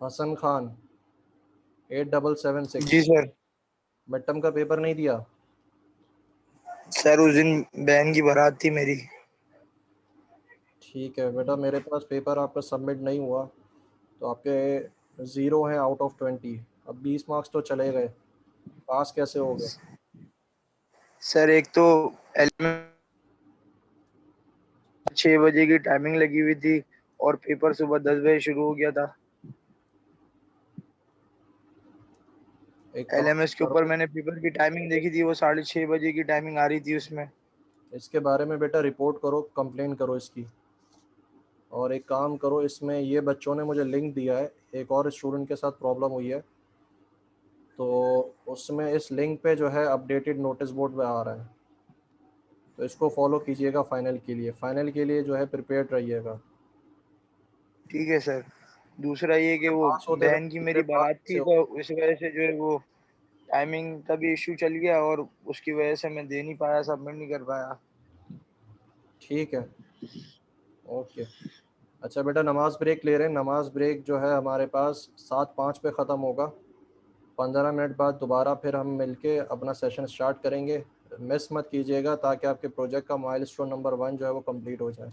हसन खान 8776। जी sir. Mid term का paper नहीं दिया? सर उस दिन बहन की बारात थी मेरी। ठीक है बेटा, मेरे पास पेपर आपका सबमिट नहीं हुआ, तो आपके ज़ीरो हैं आउट ऑफ 20। अब 20 मार्क्स तो चले गए, पास कैसे हो गए? सर एक तो एलिमेंट 6 बजे की टाइमिंग लगी हुई थी और पेपर सुबह 10 बजे शुरू हो गया था। एक काम एलएमएस के ऊपर करो, मैंने पेपर की टाइमिंग देखी थी, वो 6:30 बजे की टाइमिंग आ रही थी उसमें। इसके बारे में बेटा रिपोर्ट करो, कंप्लेन करो इसकी। और एक काम करो, इसमें ये बच्चों ने मुझे लिंक दिया है, एक और स्टूडेंट के साथ प्रॉब्लम हुई है, तो उसमें इस लिंक पे जो है अपडेटेड नोटिस बोर्ड पे आ रहा है, तो इसको फॉलो कीजिएगा। फाइनल के लिए जो है प्रिपेयर्ड रहिएगा। ठीक है सर। दूसरा ये कि वो पास होते बहन की हुए मेरी पास बारात कैसे थी, हो? तो इस वजह से जो है वो टाइमिंग का भी इशू चल गया और उसकी वजह से मैं दे नहीं पाया, सबमिट नहीं कर पाया। ठीक है, ओके। अच्छा बेटा, नमाज ब्रेक ले रहे हैं, नमाज ब्रेक जो है हमारे पास 7:05 पे ख़त्म होगा। 15 मिनट बाद दोबारा फिर हम मिलके अपना सेशन स्टार्ट करेंगे। मिस मत कीजिएगा, ताकि आपके प्रोजेक्ट का माइलस्टोन नंबर 1 जो है वो कंप्लीट हो जाए।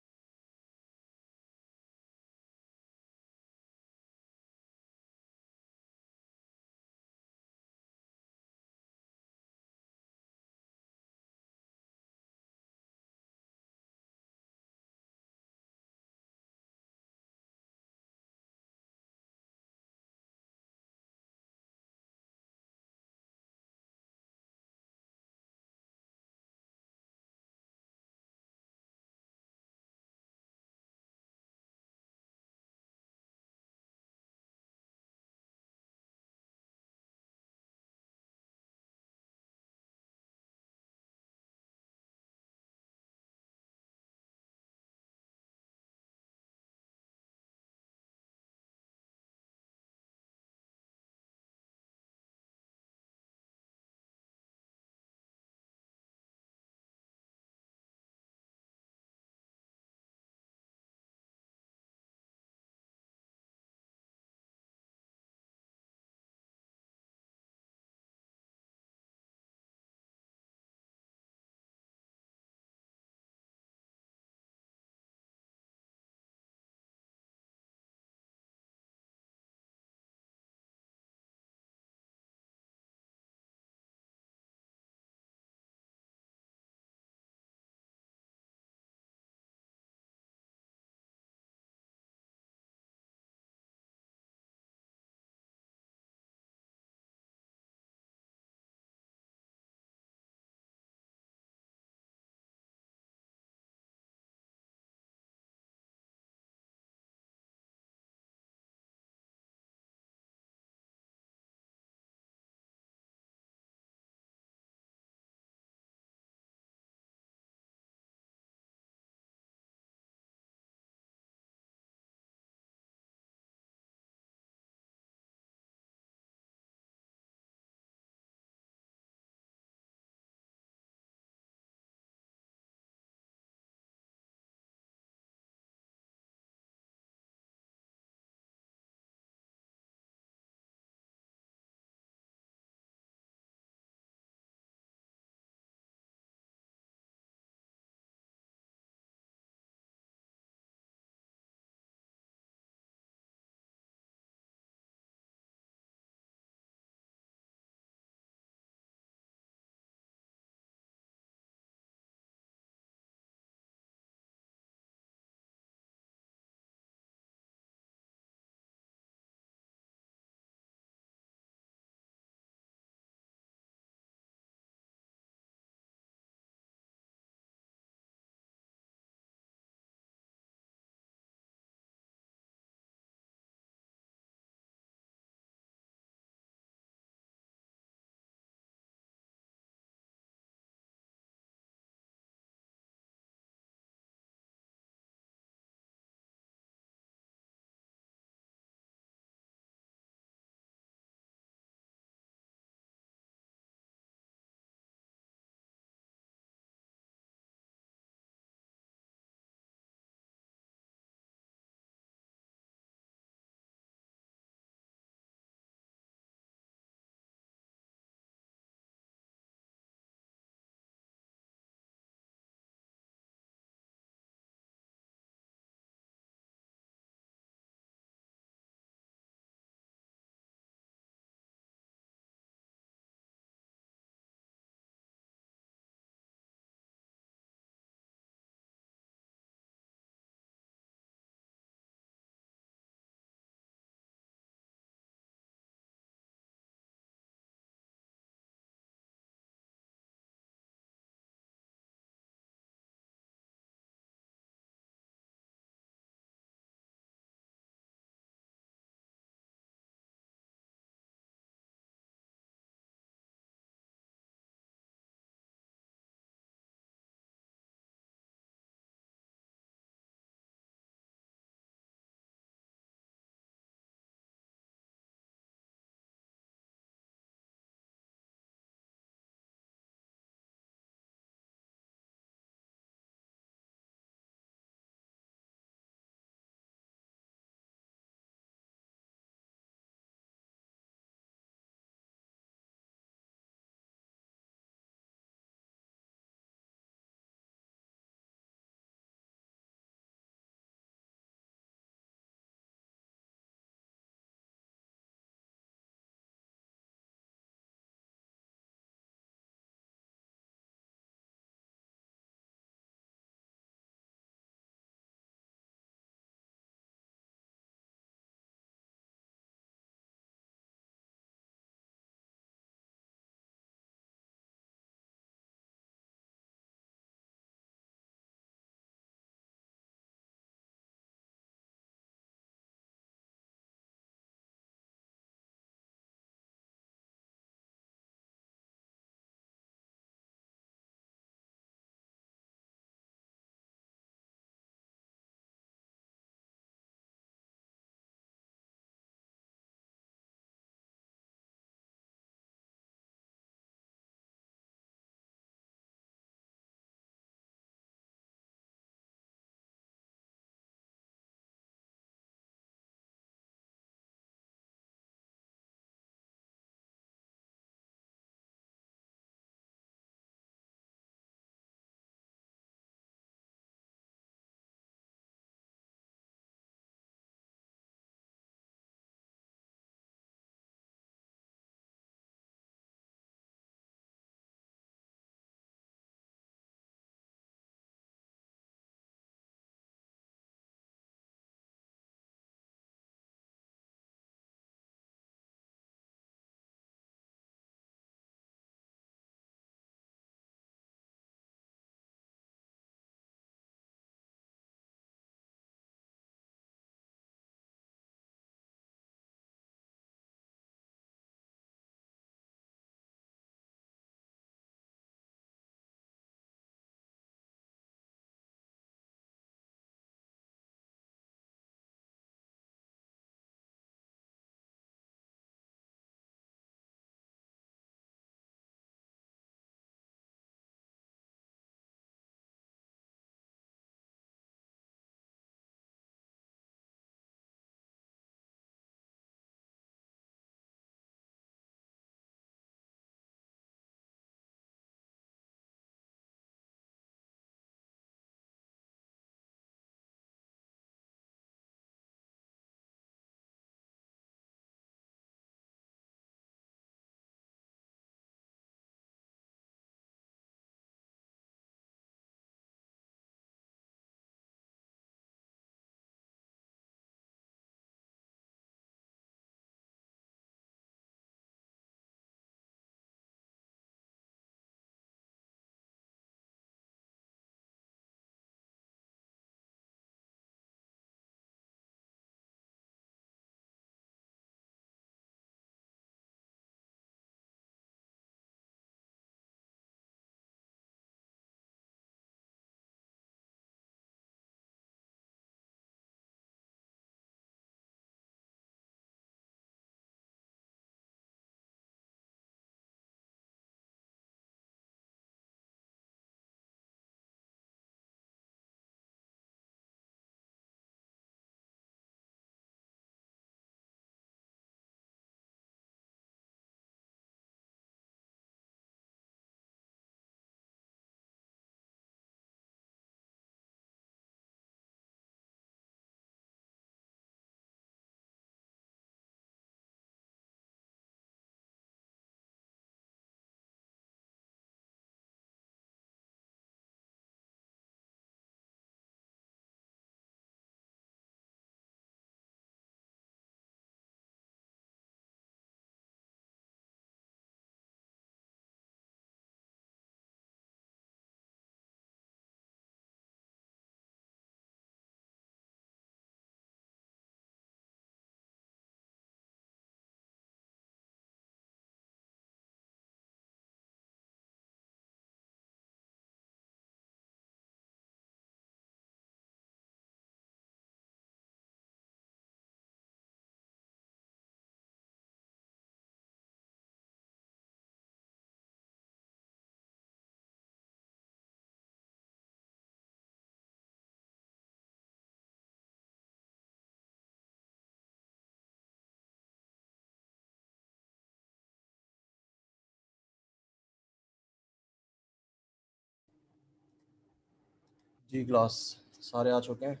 जी क्लास सारे आ चुके हैं।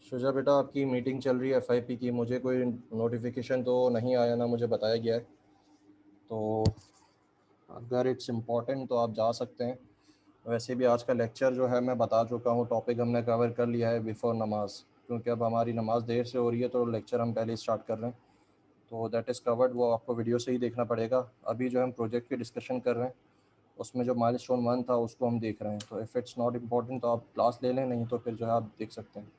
शुजा बेटा आपकी मीटिंग चल रही है एफआईपी की, मुझे कोई नोटिफिकेशन तो नहीं आया, ना मुझे बताया गया है। तो अगर इट्स इम्पॉर्टेंट तो आप जा सकते हैं। वैसे भी आज का लेक्चर जो है मैं बता चुका हूँ, टॉपिक हमने कवर कर लिया है बिफ़ोर नमाज, क्योंकि अब हमारी नमाज देर से हो रही है तो लेक्चर हम पहले स्टार्ट कर रहे हैं। तो दैट इज़ कवर्ड, वो आपको वीडियो से ही देखना पड़ेगा। अभी जो हम प्रोजेक्ट की डिस्कशन कर रहे हैं उसमें जो माइलस्टोन 1 था उसको हम देख रहे हैं। तो इफ़ इट्स नॉट इम्पॉर्टेंट तो आप क्लास ले लें, नहीं तो फिर जो है आप देख सकते हैं।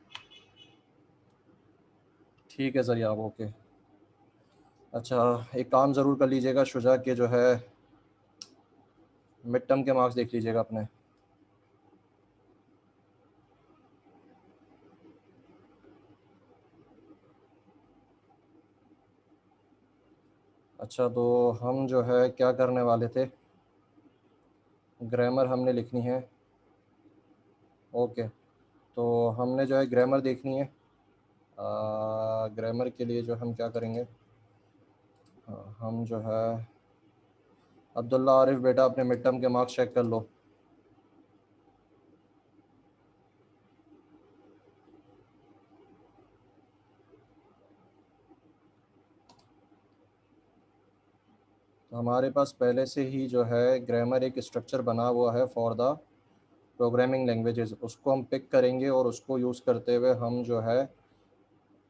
ठीक है सर, आप ओके। अच्छा, एक काम ज़रूर कर लीजिएगा शुजा के, जो है मिड टर्म के मार्क्स देख लीजिएगा अपने। अच्छा, तो हम जो है क्या करने वाले थे, ग्रामर हमने लिखनी है। ओके, तो हमने जो है ग्रामर देखनी है। ग्रामर के लिए जो हम क्या करेंगे, हम जो है अब्दुल्ला आरिफ बेटा अपने मिड टर्म के मार्क्स चेक कर लो। तो हमारे पास पहले से ही जो है ग्रामर एक स्ट्रक्चर बना हुआ है फॉर द प्रोग्रामिंग लैंग्वेजेस, उसको हम पिक करेंगे और उसको यूज़ करते हुए हम जो है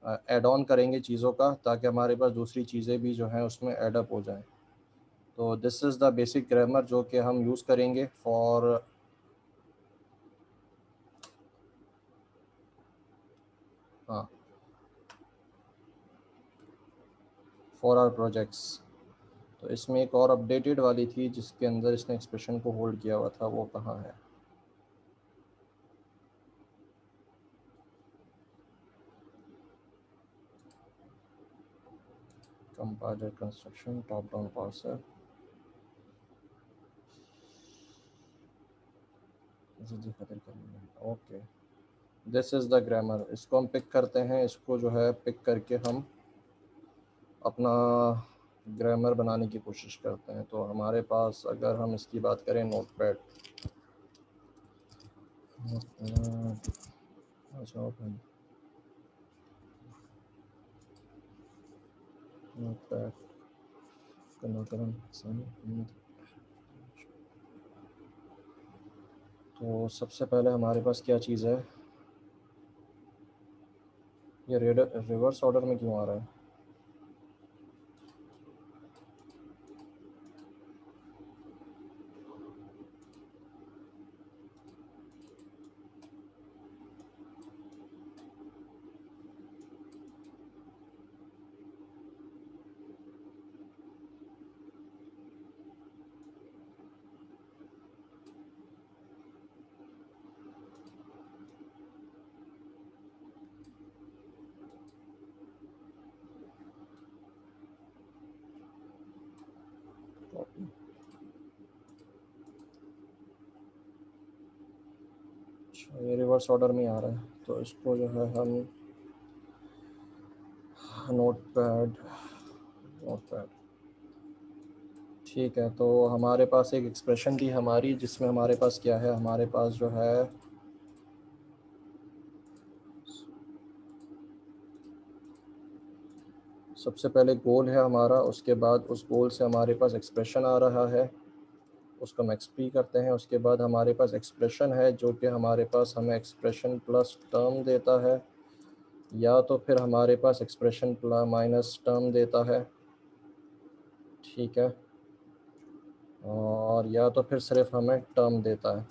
ऐड ऑन करेंगे चीज़ों का, ताकि हमारे पास दूसरी चीज़ें भी जो हैं उसमें ऐड अप हो जाएं। तो this is the basic grammar जो कि हम यूज़ करेंगे फॉर हाँ फॉर आवर प्रोजेक्ट्स। तो इसमें एक और अपडेटेड वाली थी जिसके अंदर इसने एक्सप्रेशन को होल्ड किया हुआ था, वो कहाँ है। Compiler construction top down parser, okay this is the grammar. इसको हम पिक करते हैं, इसको जो है पिक करके हम अपना ग्रामर बनाने की कोशिश करते हैं। तो हमारे पास अगर हम इसकी बात करें, नोटपैड, अच्छा ओपन नोटपैड कन्वर्टर। तो सबसे पहले हमारे पास क्या चीज़ है, ये रिवर्स ऑर्डर में क्यों आ रहा है। अच्छा, ये रिवर्स ऑर्डर में आ रहा है, तो इसको जो है हम नोटपैड नोटपैड ठीक है। तो हमारे पास एक एक्सप्रेशन थी हमारी, जिसमें हमारे पास क्या है, हमारे पास जो है सबसे पहले गोल है हमारा, उसके बाद उस गोल से हमारे पास एक्सप्रेशन आ रहा है, उसको हम एक्सपी करते हैं। उसके बाद हमारे पास एक्सप्रेशन है जो कि हमारे पास हमें एक्सप्रेशन प्लस टर्म देता है, या तो फिर हमारे पास एक्सप्रेशन प्लस माइनस टर्म देता है, ठीक है, और या तो फिर सिर्फ हमें टर्म देता है।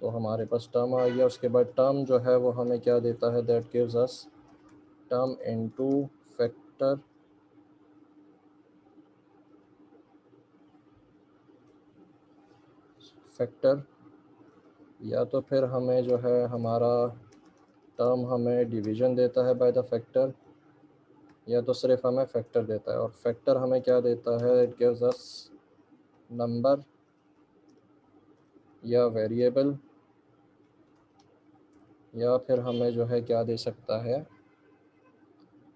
तो हमारे पास टर्म आ गया। उसके बाद टर्म जो है वो हमें क्या देता है, that gives us term into factor, factor, या तो फिर हमें जो है हमारा टर्म हमें डिवीजन देता है बाय द फैक्टर, या तो सिर्फ हमें फैक्टर देता है। और फैक्टर हमें क्या देता है, इट गिव्स अस नंबर या वेरिएबल, या फिर हमें जो है क्या दे सकता है,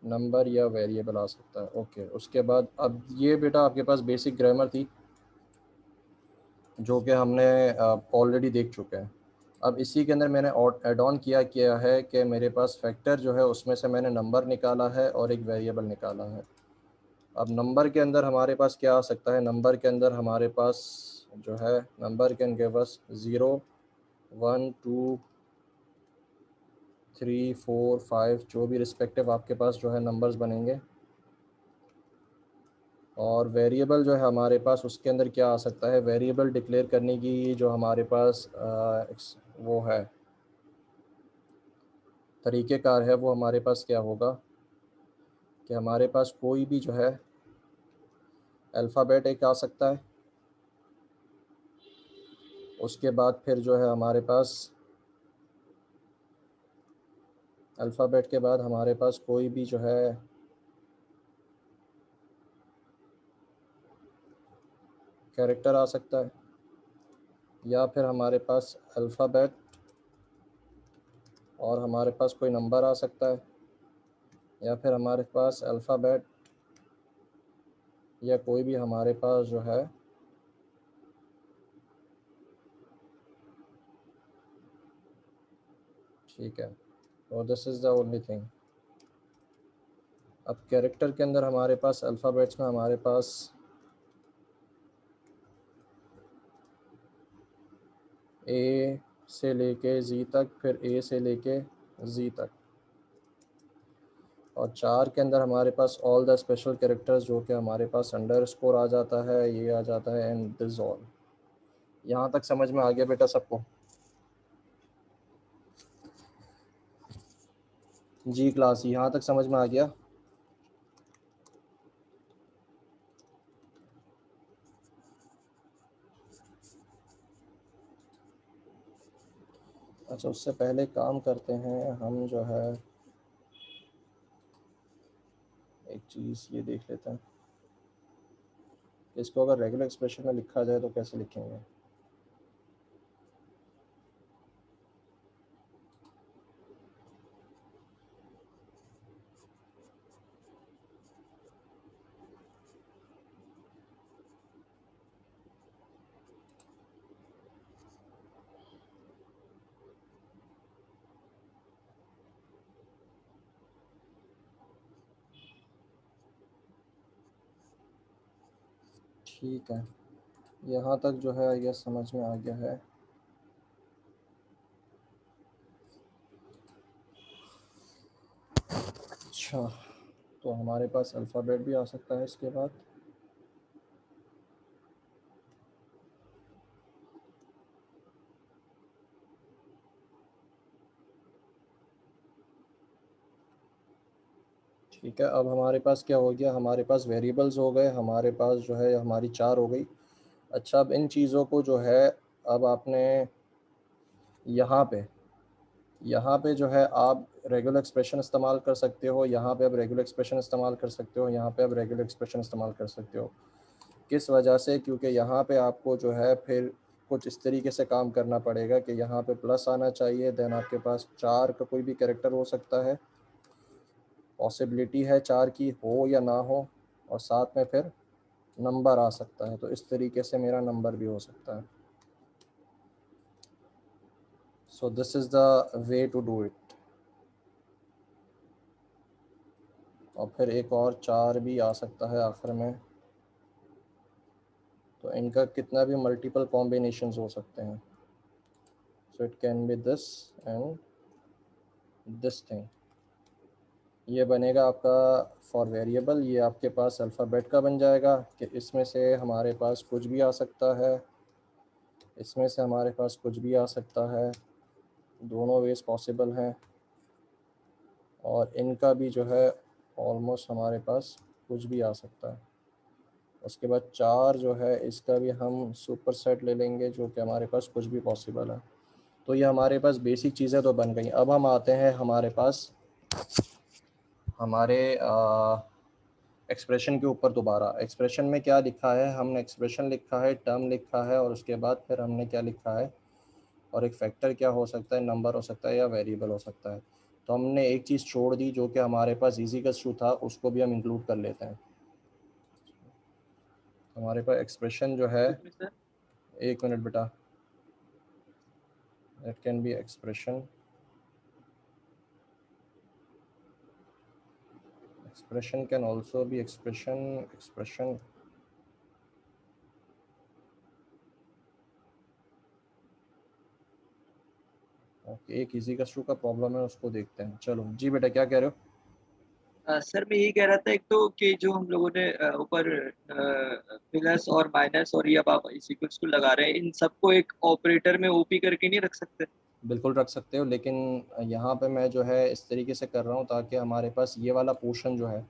नंबर या वेरिएबल आ सकता है। ओके, उसके बाद अब ये बेटा आपके पास बेसिक ग्रामर थी। जो कि हमने ऑलरेडी देख चुके हैं। अब इसी के अंदर मैंने ऐड ऑन किया है कि मेरे पास फैक्टर जो है उसमें से मैंने नंबर निकाला है और एक वेरिएबल निकाला है। अब नंबर के अंदर हमारे पास क्या आ सकता है, नंबर के अंदर हमारे पास जो है नंबर कैन गिव अस 0 1 2 3 4 5 जो भी रिस्पेक्टिव आपके पास जो है नंबर्स बनेंगे। और वेरिएबल जो है हमारे पास उसके अंदर क्या आ सकता है, वेरिएबल डिक्लेयर करने की जो हमारे पास वो है तरीक़ेकार है, वो हमारे पास क्या होगा कि हमारे पास कोई भी जो है अल्फ़ाबेट एक आ सकता है। उसके बाद फिर जो है हमारे पास अल्फ़ाबेट के बाद हमारे पास कोई भी जो है कैरेक्टर आ सकता है, या फिर हमारे पास अल्फ़ाबेट और हमारे पास कोई नंबर आ सकता है, या फिर हमारे पास अल्फ़ाबेट या कोई भी हमारे पास जो है ठीक है। और this is the only thing. अब कैरेक्टर के अंदर हमारे पास अल्फ़ाबेट्स में हमारे पास ए से लेके जी तक, फिर ए से लेके जी तक, और 4 के अंदर हमारे पास ऑल द स्पेशल कैरेक्टर्स जो कि हमारे पास अंडरस्कोर आ जाता है, ये आ जाता है, एंड दिस ऑल। यहाँ तक समझ में आ गया बेटा सबको? जी क्लास, यहाँ तक समझ में आ गया? अच्छा, उससे पहले काम करते हैं हम जो है एक चीज़ ये देख लेते हैं, इसको अगर रेगुलर एक्सप्रेशन में लिखा जाए तो कैसे लिखेंगे। ठीक है, यहाँ तक जो है ये समझ में आ गया है। अच्छा, तो हमारे पास अल्फ़ाबेट भी आ सकता है इसके बाद। ठीक है, अब हमारे पास क्या हो गया, हमारे पास वेरिएबल्स हो गए, हमारे पास जो है हमारी 4 हो गई। अच्छा, अब इन चीज़ों को जो है अब आपने यहाँ पे जो है आप रेगुलर एक्सप्रेशन इस्तेमाल कर सकते हो, यहाँ पे आप रेगुलर एक्सप्रेशन इस्तेमाल कर सकते हो, यहाँ पे आप रेगुलर एक्सप्रेशन इस्तेमाल कर सकते हो। किस वजह से? क्योंकि यहाँ पे आपको जो है फिर कुछ इस तरीके से काम करना पड़ेगा कि यहाँ पे प्लस आना चाहिए, देन आपके पास 4 का कोई भी कैरेक्टर हो सकता है, पॉसिबिलिटी है 4 की हो या ना हो, और साथ में फिर नंबर आ सकता है। तो इस तरीके से मेरा नंबर भी हो सकता है। So this is the way to do it. और फिर एक और 4 भी आ सकता है आखिर में, तो इनका कितना भी मल्टीपल कॉम्बिनेशंस हो सकते हैं। So it can be this and this thing. ये बनेगा आपका फॉर वेरिएबल, ये आपके पास अल्फ़ाबेट का बन जाएगा कि इसमें से हमारे पास कुछ भी आ सकता है, इसमें से हमारे पास कुछ भी आ सकता है, दोनों वेज पॉसिबल हैं। और इनका भी जो है ऑलमोस्ट हमारे पास कुछ भी आ सकता है। उसके बाद 4 जो है इसका भी हम सुपर सेट ले लेंगे जो कि हमारे पास कुछ भी पॉसिबल है। तो ये हमारे पास बेसिक चीज़ें तो बन गई। अब हम आते हैं हमारे पास हमारे एक्सप्रेशन के ऊपर। दोबारा एक्सप्रेशन में क्या लिखा है, हमने एक्सप्रेशन लिखा है, टर्म लिखा है, और उसके बाद फिर हमने क्या लिखा है, और एक फैक्टर क्या हो सकता है, नंबर हो सकता है या वेरिएबल हो सकता है। तो हमने एक चीज़ छोड़ दी जो कि हमारे पास इज़िकल था, उसको भी हम इंक्लूड कर लेते हैं। हमारे पास एक्सप्रेशन जो है एक मिनट बेटा, it can be expression, expression can also be expression. Okay, एक इजी कस्टू का प्रॉब्लम है, उसको देखते हैं। चलो जी बेटा, क्या कह रहे हो? सर मैं यही कह रहा था, एक तो कि जो हम लोगों ने ऊपर प्लस और माइनस और ये अब आप इस इक्वल्स को लगा रहे हैं, इन सबको एक ऑपरेटर में ओपी करके नहीं रख सकते? बिल्कुल रख सकते हो, लेकिन यहाँ पे मैं जो है इस तरीके से कर रहा हूँ ताकि हमारे पास ये वाला पोर्शन जो है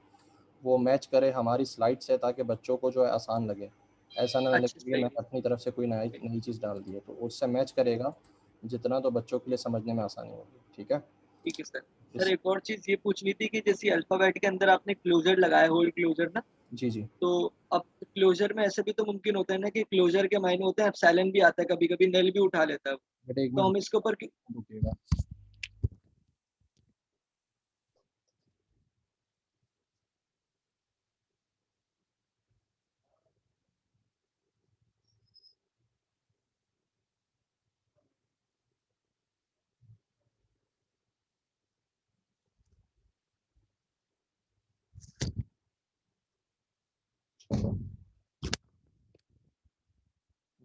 वो मैच करे हमारी स्लाइड से, ताकि बच्चों को जो है आसान लगे। ऐसा ना लगे अच्छा कि सही मैं है। अपनी तरफ से कोई नई नई चीज़ डाल दी है, तो उससे मैच करेगा जितना, तो बच्चों के लिए समझने में आसानी होगी। ठीक है। ठीक है सर। सर इस एक और चीज ये पूछनी थी कि जैसे अल्फाबेट के अंदर आपने क्लोजर लगाया, होल क्लोजर ना, जी जी तो अब क्लोजर में ऐसे भी तो मुमकिन होता है ना कि क्लोजर के मायने होते हैं एप्सिलॉन भी आता है, कभी कभी नल भी उठा लेता है वो। बेटा, एक तो मिनट हम इसके ऊपर रुकिएगा।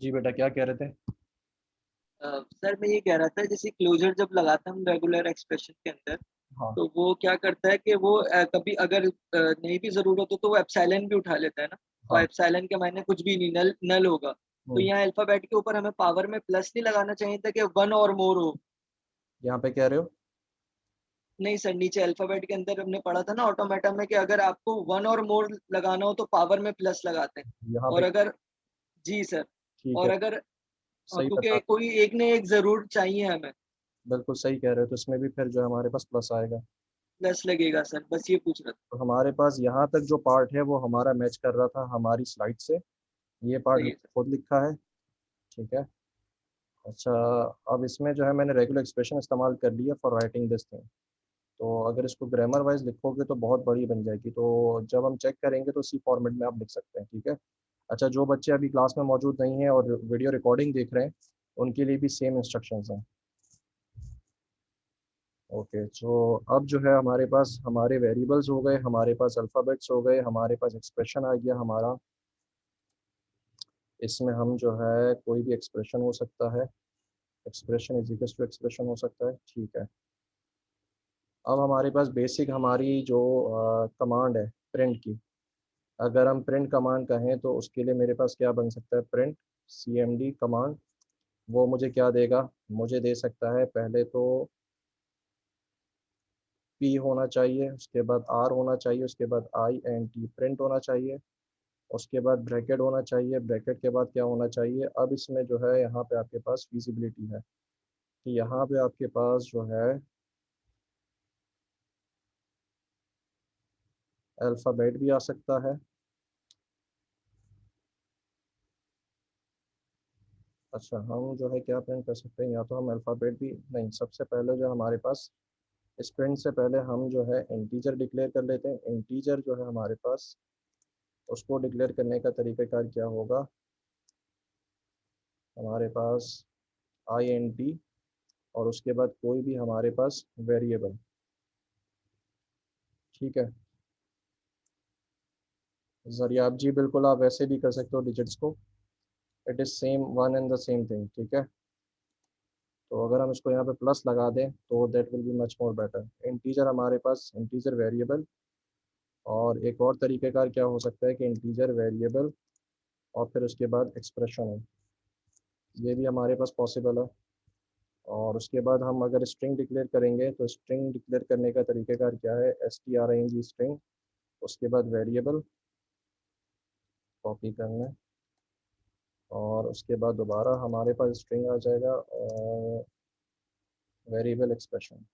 जी बेटा, क्या कह रहे थे? सर मैं ये कह रहा था, जैसे क्लोजर जब लगाते हैं हम रेगुलर एक्सप्रेशन के अंदर, हाँ तो वो क्या करता है कि वो कभी अगर नहीं भी जरूरत हो तो वो एप्सिलॉन भी उठा लेता है ना। और हाँ। एप्सिलॉन के मायने कुछ भी नहीं, नल नल होगा। तो हम्म, यहाँ अल्फाबेट के ऊपर हमें पावर में प्लस नहीं लगाना चाहिए था कि वन और मोर हो? यहाँ पे कह रहे हो? नहीं सर, नीचे अल्फाबेट के अंदर हमने पढ़ा था ना ऑटोमेटा में कि अगर आपको वन और मोर लगाना हो तो पावर में प्लस लगाते हैं। यहाँ और पे अगर, जी सर, ठीक और है, अगर सही बता, क्योंकि कोई एक ने एक जरूर चाहिए हमें, बिल्कुल सही कह रहे हो। तो इसमें भी फिर जो है हमारे पास प्लस आएगा। प्लस लगेगा सर, बस ये पूछ रहा था। तो हमारे पास यहाँ तक जो पार्ट है वो हमारा मैच कर रहा था हमारी स्लाइड से। ये पार्ट सही हमने है सर। खुद लिखा है। ठीक है। अच्छा, अब इसमें जो है मैंने रेगुलर एक्सप्रेशन इस्तेमाल कर लिया फॉर राइटिंग दिस थिंग। तो अगर इसको ग्रामर वाइज लिखोगे तो बहुत बड़ी बन जाएगी, तो जब हम चेक करेंगे तो उसी फॉर्मेट में आप लिख सकते हैं। ठीक है। अच्छा, जो बच्चे अभी क्लास में मौजूद नहीं हैं और वीडियो रिकॉर्डिंग देख रहे हैं, उनके लिए भी सेम इंस्ट्रक्शंस हैं। ओके, तो अब जो है हमारे पास हमारे वेरिएबल्स हो गए, हमारे पास अल्फ़ाबेट्स हो गए, हमारे पास एक्सप्रेशन आ गया हमारा। इसमें हम जो है कोई भी एक्सप्रेशन हो सकता है, expression is equals to expression हो सकता है। ठीक है। अब हमारे पास बेसिक हमारी जो कमांड है प्रिंट की, अगर हम प्रिंट कमांड कहें तो उसके लिए मेरे पास क्या बन सकता है? Print cmd command. वो मुझे क्या देगा? मुझे दे सकता है पहले तो p होना चाहिए, उसके बाद r होना चाहिए, उसके बाद int प्रिंट होना चाहिए, उसके बाद ब्रैकेट होना चाहिए, ब्रैकेट के बाद क्या होना चाहिए? अब इसमें जो है यहाँ पे आपके पास विजिबिलिटी है कि यहाँ पे आपके पास जो है अल्फ़ाबेट भी आ सकता है। अच्छा, हम जो है क्या प्रिंट कर सकते हैं? या तो हम अल्फ़ाबेट भी नहीं, सबसे पहले जो हमारे पास इस प्रिंट से पहले हम जो है इंटीजर डिक्लेयर कर लेते हैं। इंटीजर जो है हमारे पास, उसको डिक्लेयर करने का तरीक़ाकार क्या होगा? हमारे पास int और उसके बाद कोई भी हमारे पास वेरिएबल। ठीक है। ज़रियाब जी, बिल्कुल आप वैसे भी कर सकते हो डिजिट्स को, it is same one and the same thing. ठीक है। तो अगर हम इसको यहाँ पे प्लस लगा दें तो that will be much more better. Integer हमारे पास इंटीजर वेरिएबल, और एक और तरीक़ेकार क्या हो सकता है कि इंटीजर वेरिएबल और फिर उसके बाद एक्सप्रेशन है, ये भी हमारे पास पॉसिबल है। और उसके बाद हम अगर स्ट्रिंग डिक्लेयर करेंगे तो स्ट्रिंग डिक्लेयर करने का तरीक़ेकार क्या है? string स्ट्रिंग, उसके बाद वेरिएबल कॉपी करना, और उसके बाद दोबारा हमारे पास स्ट्रिंग आ जाएगा और वेरिएबल एक्सप्रेशन।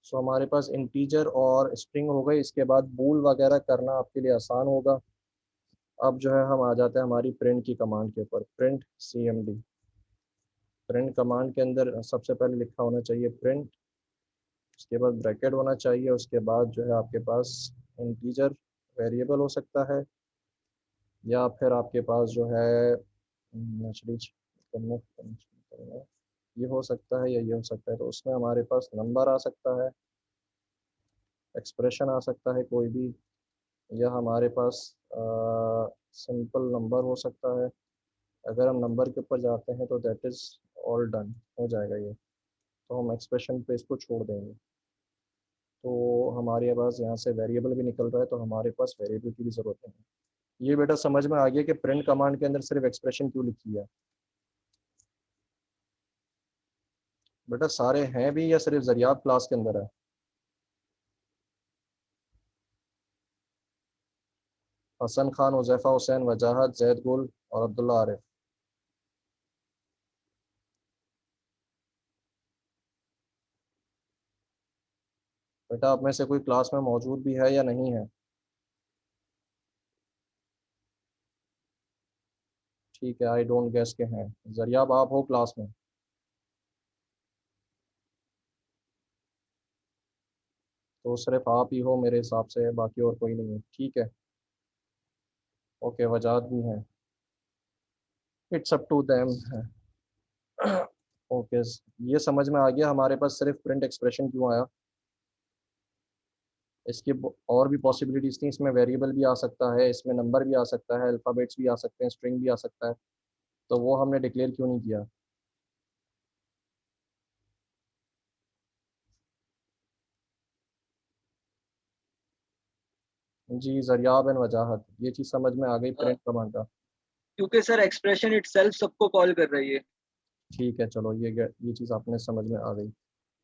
सो हमारे पास इंटीजर और स्ट्रिंग हो गई। इसके बाद बूल वगैरह करना आपके लिए आसान होगा। अब जो है हम आ जाते हैं हमारी प्रिंट की कमांड के ऊपर, प्रिंट cmd। प्रिंट कमांड के अंदर सबसे पहले लिखा होना चाहिए प्रिंट उसके बाद ब्रैकेट होना चाहिए, उसके बाद जो है आपके पास इंटीजर वेरिएबल हो सकता है, या फिर आपके पास जो है नेचुरली करना ये हो सकता है या ये हो सकता है। तो उसमें हमारे पास नंबर आ सकता है, एक्सप्रेशन आ सकता है कोई भी, या हमारे पास सिंपल नंबर हो सकता है। अगर हम नंबर के ऊपर जाते हैं तो दैट इज़ ऑल डन हो जाएगा ये, तो हम एक्सप्रेशन पे इसको छोड़ देंगे। तो हमारे पास यहाँ से वेरिएबल भी निकल रहा है, तो हमारे पास वेरिएबल की भी ज़रूरत नहीं है। ये बेटा समझ में आ गया कि प्रिंट कमांड के अंदर सिर्फ एक्सप्रेशन क्यों लिखी है। बेटा सारे हैं भी या सिर्फ ज़रियाब क्लास के अंदर है? हसन खान, हुज़ैफ़ा हुसैन, वजाहत, जैद गुल और अब्दुल्ला आरिफ। बेटा आप में से कोई क्लास में मौजूद भी है या नहीं है? ठीक है, आई डोंट गेस के हैं। ज़रियाब आप हो क्लास में? तो सिर्फ आप ही हो मेरे हिसाब से, बाकी और कोई नहीं है। ठीक है, ओके, वजाहत भी हैं। इट्स अप टू देम है। ओके, ये समझ में आ गया हमारे पास सिर्फ प्रिंट एक्सप्रेशन क्यों आया। इसकी और भी पॉसिबिलिटीज़ थी, इसमें वेरिएबल भी आ सकता है, इसमें नंबर भी आ सकता है, अल्फ़ाबेट्स भी आ सकते हैं, स्ट्रिंग भी आ सकता है। तो वो हमने डिक्लेयर क्यों नहीं किया? जी, ज़रियाब एंड वजाहत, ये चीज़ समझ में आ गई प्रिंट कमांड का। क्योंकि सर एक्सप्रेशन इटसेल्फ सबको कॉल कर रही है। ठीक है, चलो ये चीज़ आपने समझ में आ गई।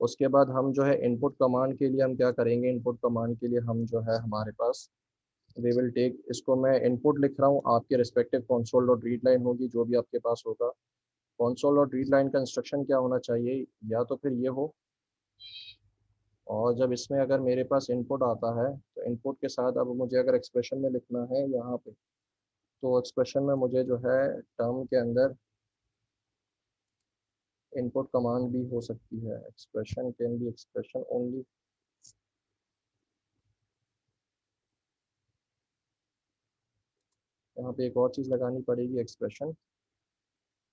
उसके बाद हम जो है इनपुट कमांड के लिए हम क्या करेंगे, इनपुट कमांड के लिए हम जो है हमारे पास वी विल टेक, इसको मैं इनपुट लिख रहा हूँ, आपके respective console dot read line होगी जो भी आपके पास होगा। कंसोल डॉट रीड लाइन का इंस्ट्रक्शन क्या होना चाहिए, या तो फिर ये हो, और जब इसमें अगर मेरे पास इनपुट आता है तो इनपुट के साथ अब मुझे अगर एक्सप्रेशन में लिखना है यहाँ पे, तो एक्सप्रेशन में मुझे जो है टर्म के अंदर इनपुट कमांड भी हो सकती है। Expression can be expression only. यहाँ पे एक और चीज़ लगानी पड़ेगी, एक्सप्रेशन,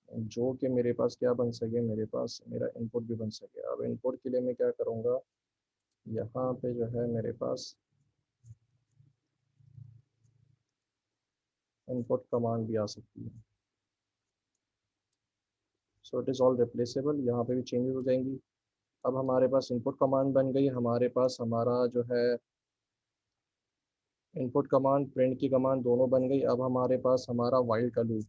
जो कि मेरे पास क्या बन सके, मेरे पास मेरा इनपुट भी बन सके। अब इनपुट के लिए मैं क्या करूँगा, यहाँ पे जो है मेरे पास इनपुट कमांड भी आ सकती है। So it is all replaceable, यहाँ पे भी चेंजेस हो जाएंगी। अब हमारे पास इनपुट कमांड बन गई, हमारे पास हमारा जो है इनपुट कमांड, प्रिंट की कमांड दोनों बन गई। अब हमारे पास हमारा वाइल का लूप,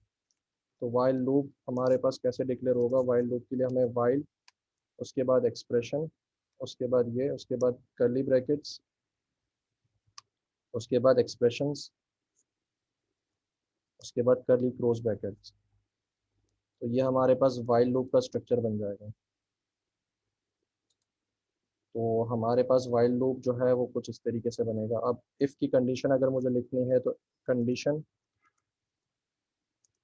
तो वाइल लूप हमारे पास कैसे डिक्लेयर होगा, वाइल लूप के लिए हमें वाइल, उसके बाद एक्सप्रेशन, उसके बाद ये, उसके बाद कर्ली ब्रैकेट्स, उसके बाद एक्सप्रेशंस, उसके बाद कर्ली क्लोज ब्रैकेट्स। तो ये हमारे पास वाइल लूप का स्ट्रक्चर बन जाएगा। तो हमारे पास वाइल लूप जो है वो कुछ इस तरीके से बनेगा। अब इफ़ की कंडीशन अगर मुझे लिखनी है तो कंडीशन,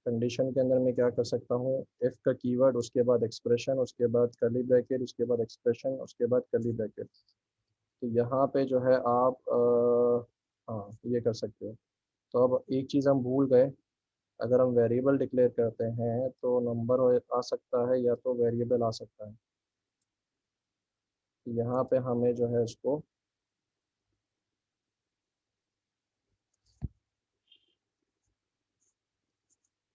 कंडीशन के अंदर मैं क्या कर सकता हूँ, इफ़ का कीवर्ड, उसके बाद एक्सप्रेशन, उसके बाद कर्ली ब्रैकेट, उसके बाद एक्सप्रेशन, उसके बाद कर्ली ब्रैकेट। तो यहाँ पे जो है आप हाँ ये कर सकते हो। तो अब एक चीज़ हम भूल गए, अगर हम वेरिएबल डिक्लेयर करते हैं तो नंबर आ सकता है या तो वेरिएबल आ सकता है। तो यहाँ पे हमें जो है इसको,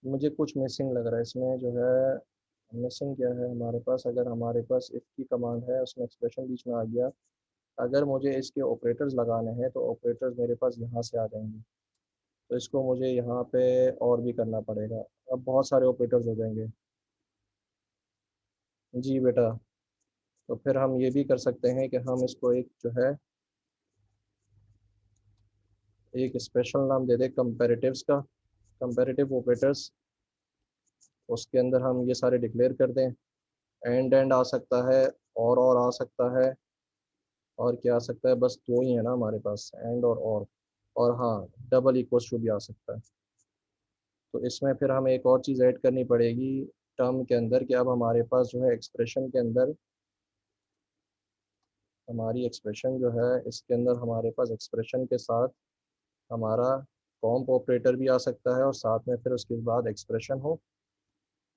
मुझे कुछ मिसिंग लग रहा है इसमें जो है। मिसिंग क्या है हमारे पास, अगर हमारे पास इफ़ की कमांड है उसमें एक्सप्रेशन बीच में आ गया, अगर मुझे इसके ऑपरेटर्स लगाने हैं तो ऑपरेटर्स मेरे पास यहाँ से आ जाएंगे। तो इसको मुझे यहाँ पे और भी करना पड़ेगा, अब बहुत सारे ऑपरेटर्स हो जाएंगे। जी बेटा, तो फिर हम ये भी कर सकते हैं कि हम इसको एक जो है एक स्पेशल नाम दे दें कंपैरेटिव्स का, कंपैरेटिव ऑपरेटर्स। उसके अंदर हम ये सारे डिक्लेयर कर दें। एंड आ सकता है, और आ सकता है, और क्या आ सकता है, बस दो ही है ना हमारे पास, एंड और हाँ डबल इक्वल्स टू भी आ सकता है। तो इसमें फिर हमें एक और चीज़ ऐड करनी पड़ेगी टर्म के अंदर, कि अब हमारे पास जो है एक्सप्रेशन के अंदर हमारी एक्सप्रेशन जो है इसके अंदर हमारे पास एक्सप्रेशन के साथ हमारा कॉम्प ऑपरेटर भी आ सकता है और साथ में फिर उसके बाद एक्सप्रेशन हो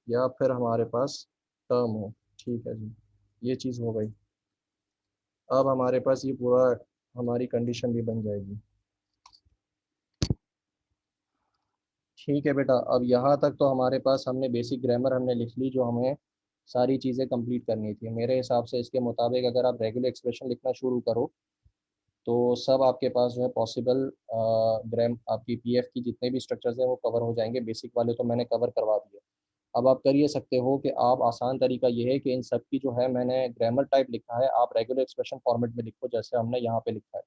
या फिर हमारे पास टर्म हो। ठीक है जी, ये चीज़ हो गई। अब हमारे पास ये पूरा हमारी कंडीशन भी बन जाएगी। ठीक है बेटा, अब यहाँ तक तो हमारे पास हमने बेसिक ग्रामर हमने लिख ली जो हमें सारी चीज़ें कंप्लीट करनी थी। मेरे हिसाब से इसके मुताबिक अगर आप रेगुलर एक्सप्रेशन लिखना शुरू करो तो सब आपके पास जो है पॉसिबल ग्राम आपकी पीएफ की जितने भी स्ट्रक्चर्स हैं वो कवर हो जाएंगे। बेसिक वाले तो मैंने कवर करवा दिए। अब आप कर ये सकते हो कि आप आसान तरीका ये है कि इन सब की जो है मैंने ग्रामर टाइप लिखा है, आप रेगुलर एक्सप्रेशन फॉर्मेट में लिखो जैसे हमने यहाँ पे लिखा है।